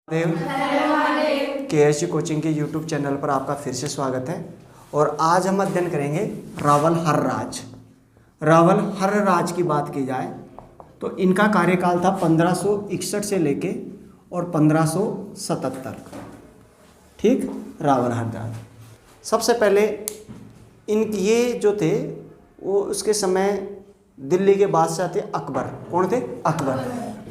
देव KSG coaching के YouTube channel पर आपका फिर से स्वागत है। और आज हम अध्ययन करेंगे रावल हर राज। रावल हर राज की बात की जाए तो इनका कार्यकाल था 1561 से लेके और 1577। ठीक, रावल हर राज। सबसे पहले ये जो थे वो उसके समय दिल्ली के बादशाह थे अकबर। कौन थे? अकबर।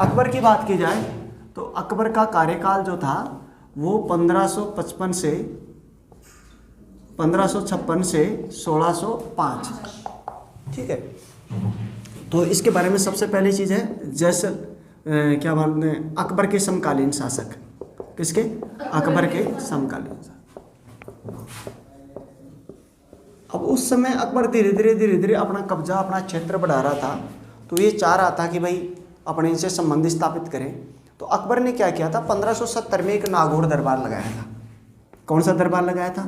अकबर की बात की जाए तो अकबर का कार्यकाल जो था वो 1556 से 1605। ठीक है, तो इसके बारे में सबसे पहली चीज़ है क्या बोलते हैं, अकबर के समकालीन शासक। किसके? अकबर के समकालीन शासक। अब उस समय अकबर धीरे धीरे अपना कब्जा, अपना क्षेत्र बढ़ा रहा था, तो ये चाह रहा था कि भाई अपने इनसे संबंध स्थापित करें। तो अकबर ने क्या किया था, 1570 में एक नागौर दरबार लगाया था। कौन सा दरबार लगाया था?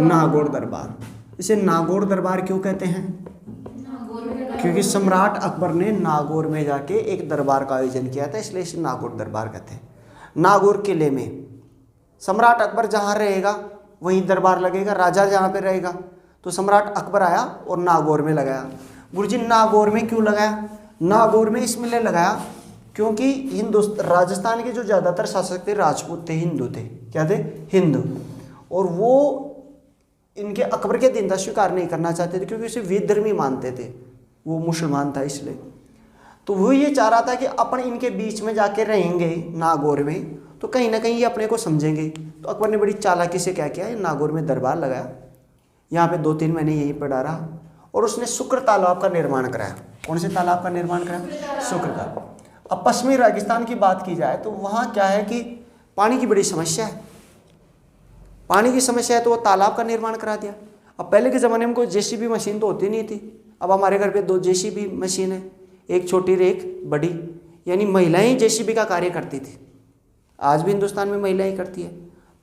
नागौर दरबार। इसे नागौर दरबार क्यों कहते हैं? क्योंकि सम्राट अकबर ने नागौर में जाके एक दरबार का आयोजन किया था, इसलिए इसे नागौर दरबार कहते हैं। नागौर किले में सम्राट अकबर जहाँ रहेगा वहीं दरबार लगेगा, राजा जहाँ पे रहेगा। तो सम्राट अकबर आया और नागौर में लगाया। गुरुजी नागौर में क्यों लगाया? नागौर में इसलिए लगाया क्योंकि राजस्थान के जो ज़्यादातर शासक थे राजपूत थे, हिंदू थे। क्या थे? हिंदू। और वो इनके अकबर के दिन का स्वीकार नहीं करना चाहते थे क्योंकि उसे विधर्मी मानते थे, वो मुसलमान था इसलिए। तो वो ये चाह रहा था कि अपन इनके बीच में जाके रहेंगे नागौर में तो कहीं ना कहीं ये अपने को समझेंगे। तो अकबर ने बड़ी चालाकी से क्या किया, नागौर में दरबार लगाया। यहाँ पे 2-3 महीने यहीं पर डाला और उसने शुक्र तालाब का निर्माण कराया। कौन से तालाब का निर्माण कराया? शुक्र तालाब। अब पश्चिमी राजस्थान की बात की जाए तो वहाँ क्या है कि पानी की बड़ी समस्या है। पानी की समस्या है तो वो तालाब का निर्माण करा दिया। अब पहले के ज़माने में कोई JCB मशीन तो होती नहीं थी। अब हमारे घर पे 2 JCB मशीन है, एक छोटी और एक बड़ी, यानी महिलाएं ही JCB का कार्य करती थी। आज भी हिंदुस्तान में महिलाएं करती है,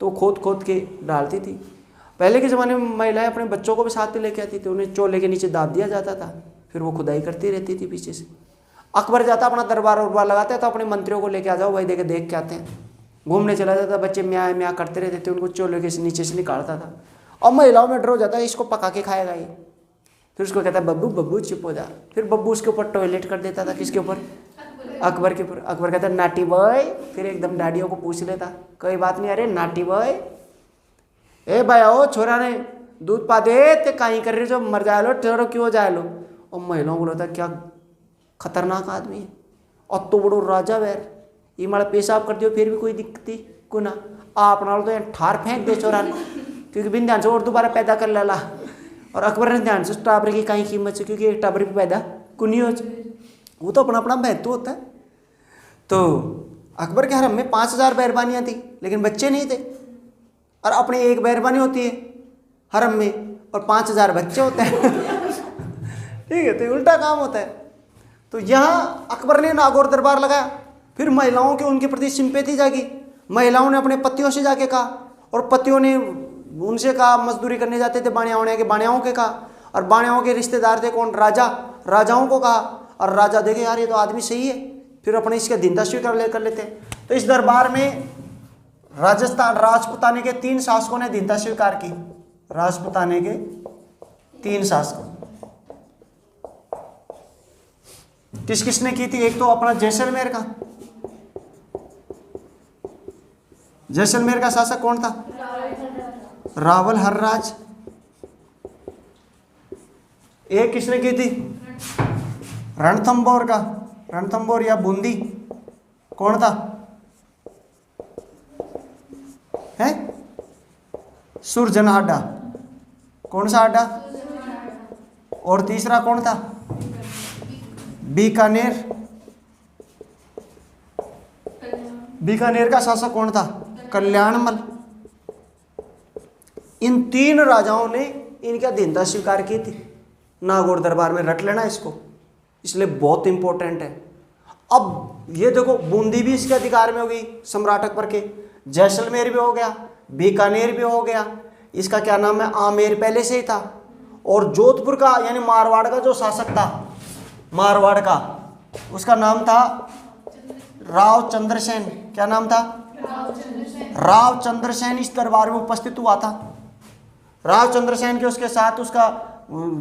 तो खोद के डालती थी। पहले के ज़माने में महिलाएं अपने बच्चों को भी साथ में लेके आती थी, उन्हें चोले के नीचे दाब दिया जाता था, फिर वो खुदाई करती रहती थी पीछे से। अकबर जाता अपना दरबार उरबार लगाता है तो अपने मंत्रियों को लेके आ जाओ भाई, देख के आते हैं। घूमने चला जाता, बच्चे म्या करते रहते थे, उनको चोले के नीचे से निकालता था। और महिलाओं में डर हो जाता है इसको पका के खाएगा ये। फिर उसको कहता है बब्बू चुप हो जा। फिर बब्बू उसके ऊपर टॉयलेट कर देता था। किसके ऊपर? अकबर के ऊपर। अकबर कहता नाटी बॉय, फिर एकदम डैडियों को पूछ लेता, कोई बात नहीं, अरे नाटी बॉय, ए भाई ओ छोरा ने दूध पा दे, ते कहीं कर रहे जो मर जाए लो, ठहरो क्यों जाए लो। और महिलाओं को बोलता क्या खतरनाक आदमी है, और तो बड़ो राजा वैर, ये माड़ा पेशाब कर दियो फिर भी कोई दिक्कती को ना, आप नाल तो ठार फेंक दे छोरा ने, क्योंकि बिन ध्यान से और दोबारा पैदा कर लाला। और अकबर ने ध्यान से टाबर की कहीं कीमत से, क्योंकि एक टाबर भी पैदा कुनी हो, वो तो अपना महत्व होता है। तो अकबर के हरम में 5000 बैरबानियाँ थी लेकिन बच्चे नहीं थे। और अपनी एक बैरबानी होती है हरम में और 5000 बच्चे होते हैं। ठीक है, तो उल्टा काम होता है। तो यहाँ अकबर ने नागौर दरबार लगाया। फिर महिलाओं के उनके प्रति सिंपैथी जागी। महिलाओं ने अपने पतियों से जाके कहा, और पतियों ने उनसे कहा, मजदूरी करने जाते थे बाणियाओं के कहा। और बाणियाओं के रिश्तेदार थे कौन? राजाओं को कहा। और राजा देखे यार ये तो आदमी सही है, फिर अपने इसका दीनता स्वीकार कर लेते। तो इस दरबार में राजपुताने के 3 शासकों ने दीनता स्वीकार की। राजपुताने के 3 शासकों किसने की थी? एक तो अपना जैसलमेर का शासक कौन था? रावल हर राज। एक किसने की थी? रणथंबोर या बूंदी, कौन था? है सुरजनहाड़ा। कौन सा हाड़ा? और तीसरा कौन था? बीकानेर का शासक कौन था? कल्याणमल। इन 3 राजाओं ने इनकी अधीनता स्वीकार की थी। नागौर दरबार में रट लेना इसको, इसलिए बहुत इंपॉर्टेंट है। अब ये देखो, बूंदी भी इसके अधिकार में हो गई सम्राट अकबर के, जैसलमेर भी हो गया, बीकानेर भी हो गया, इसका क्या नाम है, आमेर पहले से ही था। और जोधपुर का यानी मारवाड़ का जो शासक था, उसका नाम था राव चंद्रसेन। क्या नाम था? राव चंद्रसेन इस दरबार में उपस्थित हुआ था। राव चंद्रसेन के उसके साथ उसका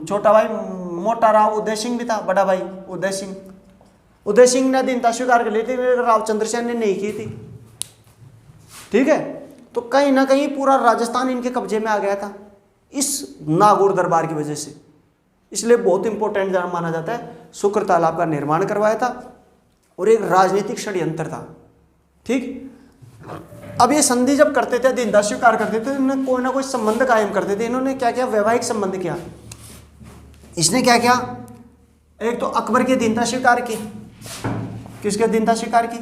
छोटा भाई मोटा राव उदय सिंह भी था, बड़ा भाई उदय सिंह। उदय सिंह ने अधीनता स्वीकार कर ली थी, राव चंद्रसेन ने नहीं की थी। ठीक है, तो कहीं ना कहीं पूरा राजस्थान इनके कब्जे में आ गया था इस नागौर दरबार की वजह से। इसलिए बहुत इंपॉर्टेंट माना जाता है। शुक्र तालाब का निर्माण करवाया था और एक राजनीतिक षड्यंत्र था। ठीक, अब ये संधि जब करते थे, अधीनता स्वीकार करते थे, इन्होंने कोई ना कोई संबंध कायम करते थे। इन्होंने क्या किया, वैवाहिक संबंध किया। इसने क्या किया, एक तो अकबर की अधीनता स्वीकार की। किसकी अधीनता स्वीकार की?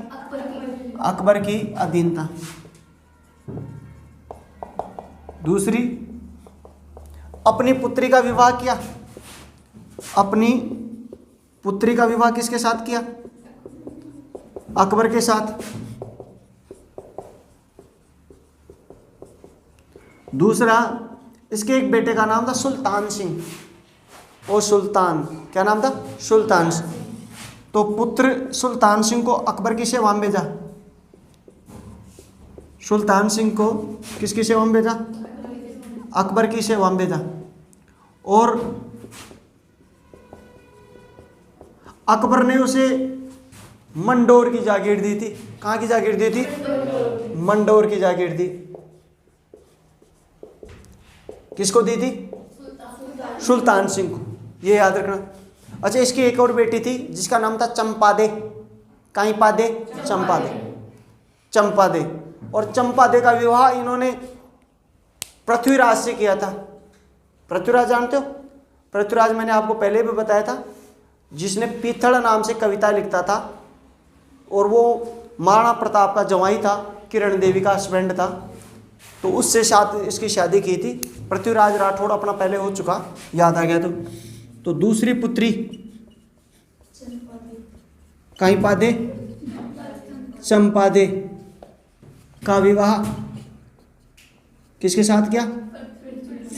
अकबर की अधीनता। दूसरी, अपनी पुत्री का विवाह किया। अपनी पुत्री का विवाह किसके साथ किया? अकबर के साथ। दूसरा, इसके एक बेटे का नाम था सुल्तान सिंह। और सुल्तान, क्या नाम था? सुल्तान सिंह। तो पुत्र सुल्तान सिंह को अकबर की सेवा में भेजा। सुल्तान सिंह को किसकी सेवा में भेजा? अकबर की सेवा में भेजा। और अकबर ने उसे मंडोर की जागीर दी थी। कहाँ की जागीर दी थी? मंडोर की जागीर दी। किसको दी थी? सुल्तान सिंह को, ये याद रखना। अच्छा, इसकी एक और बेटी थी जिसका नाम था चंपादे। काईपादे? चंपादे। चंपादे। और चंपादे का विवाह इन्होंने पृथ्वीराज से किया था। पृथ्वीराज जानते हो? पृथ्वीराज मैंने आपको पहले भी बताया था, जिसने पीथड़ नाम से कविता लिखता था और वो महाराणा प्रताप का जवाई था, किरण देवी का हस्बैंड था। तो उससे साथ इसकी शादी की थी। पृथ्वीराज राठौड़ अपना पहले हो चुका, याद आ गया तो दूसरी पुत्री काईपादे चंपादे का विवाह किसके साथ किया?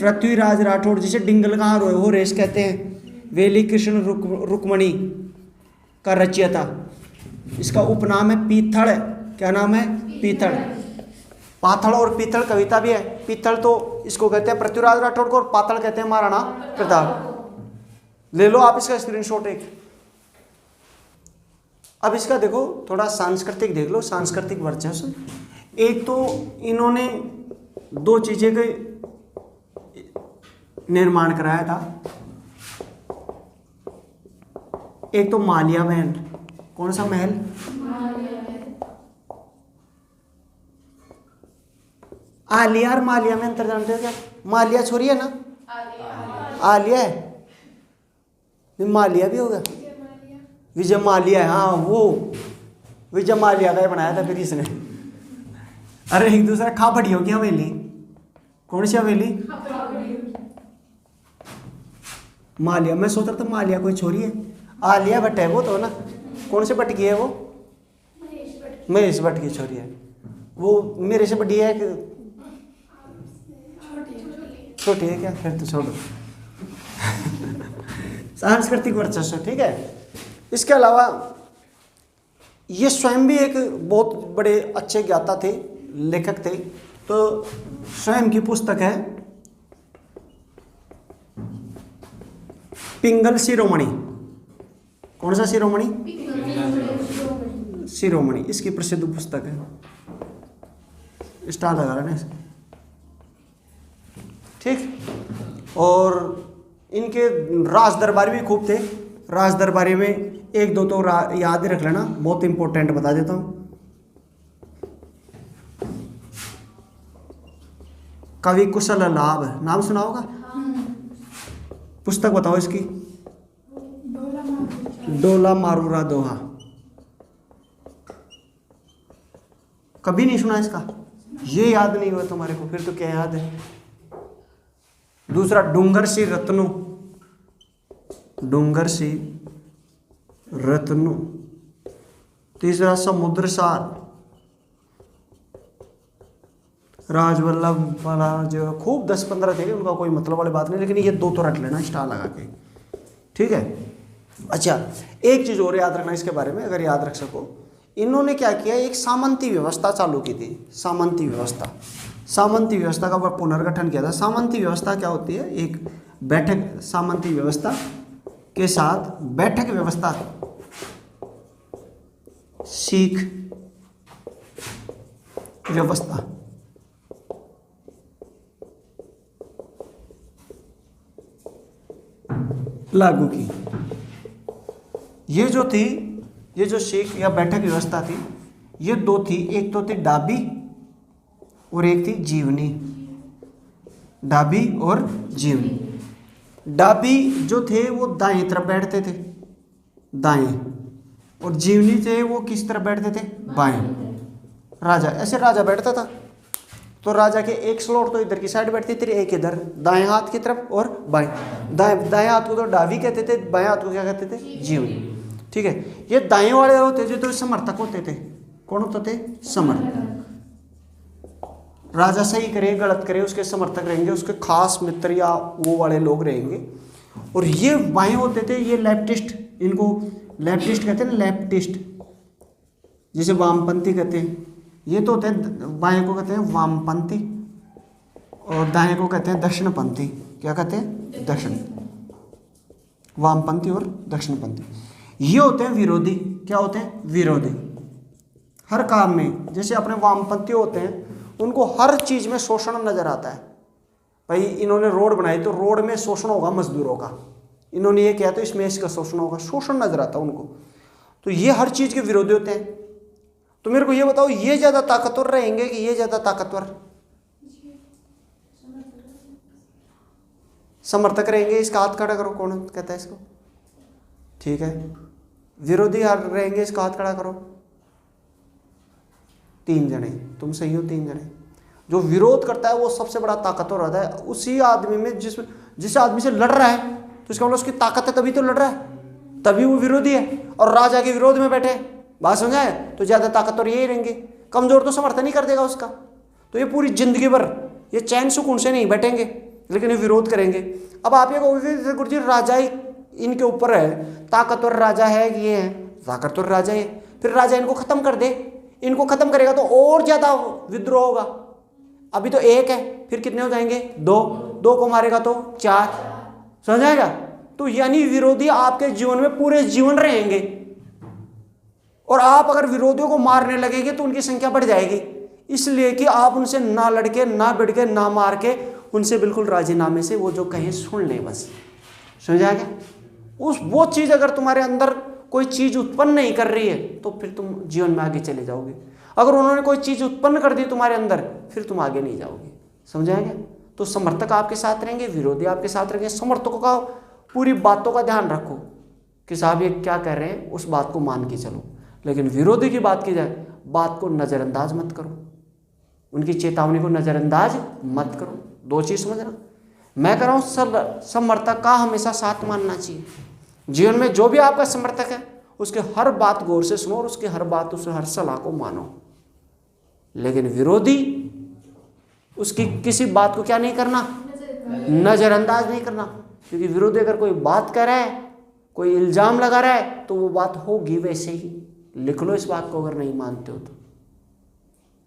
पृथ्वीराज राठौड़, जिसे डिंगल का हो रेस कहते हैं। वेली कृष्ण रुक्मणी का रचयिता। इसका उपनाम है पीथड़। क्या नाम है? पीथड़। पाथड़ और पीथड़ कविता भी है। पीथड़ तो इसको कहते हैं पृथ्वीराज राठौड़ को, और पाथड़ कहते हैं महाराणा प्रताप। ले लो आप इसका स्क्रीनशॉट एक। अब इसका देखो, थोड़ा सांस्कृतिक देख लो, सांस्कृतिक वर्चस्व। एक तो इन्होंने दो चीजें का निर्माण कराया था। एक तो मालिया महल। कौन सा महल? आलिया और मालिया में अंतर जानते हो क्या? मालिया छोरी है ना, आलिया है, मालिया भी होगा। विजय मालिया है, हाँ वो विजय मालिया का बनाया था फिर इसने। अरे एक दूसरा खापड़ी हो गया हवेली। कौन सी हवेली? मालिया। मैं सोच रहा था मालिया कोई छोरी है। आलिया भट्ट है वो तो ना। कौन से भट्ट की है वो? महेश भट्ट की छोरी है वो। मेरे से बड़ी है कि छोटी है क्या? फिर तो छोड़ो। सांस्कृतिक वर्चस्व, ठीक है। इसके अलावा ये स्वयं भी एक बहुत बड़े अच्छे ज्ञाता थे, लेखक थे। तो स्वयं की पुस्तक है पिंगल शिरोमणि। कौन सा शिरोमणि? शिरोमणि इसकी प्रसिद्ध पुस्तक है। स्टार लगा रहा है, ठीक। और इनके राज दरबारी भी खूब थे। राज दरबारी में एक दो तो याद रख लेना, बहुत इंपॉर्टेंट बता देता हूं। कवि कुशल लाभ, नाम सुना होगा? पुस्तक बताओ इसकी। डोला मारूरा दोहा। कभी नहीं सुना इसका? ये याद नहीं हुआ तुम्हारे को, फिर तो क्या याद है? दूसरा डूंगर सी रत्नु। डूंगर सी रत्नु। तीसरा समुद्र सार। राजवल्लभ वाला जो खूब 10-15 थे, उनका कोई मतलब वाली बात नहीं, लेकिन ये दो तो रट लेना स्टार लगा के, ठीक है। अच्छा, एक चीज और याद रखना इसके बारे में, अगर याद रख सको। इन्होंने क्या किया, एक सामंती व्यवस्था चालू की थी। सामंती व्यवस्था, सामंती व्यवस्था का पुनर्गठन किया था। सामंती व्यवस्था क्या होती है, एक बैठक, सामंती व्यवस्था के साथ बैठक व्यवस्था, सीख व्यवस्था लागू की। ये जो थी, ये जो सीख या बैठक व्यवस्था थी, ये दो थी, एक तो थी डाबी और एक थी जीवनी। डाबी और जीवनी। डाबी जो थे वो दाएं तरफ बैठते थे, दाएं, और जीवनी थे वो किस तरफ बैठते थे, बाएं। राजा, ऐसे राजा बैठता था, तो राजा के एक स्लॉट तो इधर की साइड बैठती थी, एक इधर दाएं हाथ की तरफ और बाएं। दाएं हाथ को तो डाबी कहते थे, बाएं हाथ को क्या कहते थे, जीवनी। ठीक है, ये दाएं वाले होते थे तो समर्थक होते थे। कौन होते थे, समर्थक। राजा सही करे गलत करे उसके समर्थक रहेंगे, उसके खास मित्र या वो वाले लोग रहेंगे। और ये बाएं होते थे, ये लेफ्टिस्ट, इनको लेफ्टिस्ट कहते हैं, लेफ्टिस्ट जिसे वामपंथी कहते हैं। ये तो होते हैं, बाएं को कहते हैं वामपंथी और दाएं को कहते हैं दक्षिणपंथी। क्या कहते हैं, दक्षिण, वामपंथी और दक्षिणपंथी। ये होते हैं विरोधी। क्या होते हैं, विरोधी। हर काम में, जैसे अपने वामपंथी होते हैं, उनको हर चीज में शोषण नजर आता है। भाई इन्होंने रोड बनाई तो रोड में शोषण होगा मजदूरों का, इन्होंने ये किया तो इसमें इसका शोषण होगा, शोषण नजर आता है उनको। तो ये हर चीज के विरोधी होते हैं। तो मेरे को ये बताओ, ये ज्यादा ताकतवर रहेंगे कि ये ज्यादा ताकतवर, समर्थक रहेंगे? इसका हाथ खड़ा करो, कौन कहता है इसको? ठीक है, विरोधी रहेंगे, इसका हाथ खड़ा करो। 3 जने, तुम सही हो, 3 जने। जो विरोध करता है वो सबसे बड़ा ताकतवर होता है। उसी आदमी में जिस आदमी से लड़ रहा है तो इसका मतलब उसकी ताकत है, तभी तो लड़ रहा है, तभी वो विरोधी है। और राजा के विरोध में बैठे, बात समझाए, तो ज्यादा ताकतवर यही रहेंगे। कमजोर तो समर्थन नहीं कर देगा उसका, तो ये पूरी जिंदगी भर ये चैन सुकून से नहीं बैठेंगे, लेकिन ये विरोध करेंगे। अब आप ये कहोगे गुरु जी राजा ही इनके ऊपर है, ताकतवर राजा है, ये है ताकतवर राजा है, फिर राजा इनको खत्म कर दे। इनको खत्म करेगा तो और ज्यादा विद्रोह होगा। अभी तो 1 है, फिर कितने हो जाएंगे, 2 को मारेगा तो 4, समझ आएगा? तो यानी विरोधी आपके जीवन में पूरे जीवन रहेंगे, और आप अगर विरोधियों को मारने लगेंगे तो उनकी संख्या बढ़ जाएगी। इसलिए कि आप उनसे ना लड़के, ना भिड़ के, ना मार के, उनसे बिल्कुल राजीनामे से वो जो कहें सुन ले, बस। समझ आ गया? वो चीज अगर तुम्हारे अंदर कोई चीज उत्पन्न नहीं कर रही है तो फिर तुम जीवन में आगे चले जाओगे। अगर उन्होंने कोई चीज उत्पन्न कर दी तुम्हारे अंदर, फिर तुम आगे नहीं जाओगे। समझाएंगे? तो समर्थक आपके साथ रहेंगे, विरोधी आपके साथ रहेंगे। समर्थकों का पूरी बातों का ध्यान रखो कि साहब ये क्या कह रहे हैं, उस बात को मान के चलो। लेकिन विरोधी की बात की जाए, बात को नजरअंदाज मत करो, उनकी चेतावनी को नजरअंदाज मत करो। 2 चीज समझना। मैं कह रहा हूं समर्थक का हमेशा साथ मानना चाहिए। जीवन में जो भी आपका समर्थक है उसके हर बात गौर से सुनो और उसके हर बात, उसके हर सलाह को मानो। लेकिन विरोधी, उसकी किसी बात को क्या नहीं करना, नजरअंदाज नहीं करना। क्योंकि विरोधी अगर कोई बात कर रहा है, कोई इल्जाम लगा रहा है, तो वो बात होगी वैसे ही। लिख लो इस बात को अगर नहीं मानते हो तो।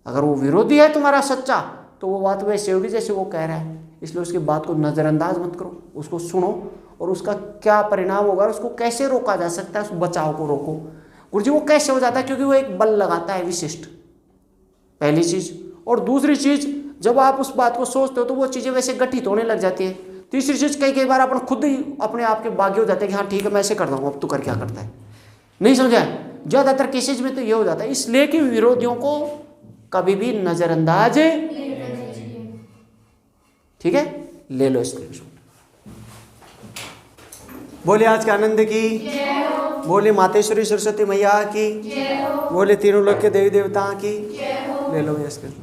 अगर वो विरोधी है तुम्हारा सच्चा, तो वो बात वैसे होगी जैसे वो कह रहा है। इसलिए उसकी बात को नजरअंदाज मत करो, उसको सुनो और उसका क्या परिणाम होगा, उसको कैसे रोका जा सकता है, उस बचाव को रोको। गुरुजी वो कैसे हो जाता है? क्योंकि वो एक बल लगाता है विशिष्ट, पहली चीज। और दूसरी चीज, जब आप उस बात को सोचते हो तो वो चीजें वैसे गठित होने लग जाती है। तीसरी चीज, कई बार अपन खुद ही अपने आप के बागी हो जाते हैं कि हाँ ठीक है मैं ऐसे करता हूँ, अब तू कर क्या करता है। नहीं समझा? ज्यादातर केसेज में तो ये हो जाता है। इसलिए कि विरोधियों को कभी भी नजरअंदाज, ठीक है, ले लो स्क्रीनशॉट। बोले आज के आनंद की, बोले मातेश्वरी सरस्वती मैया की, बोले तीनों लोग के देवी देवता की। ले लो ये स्क्रीन।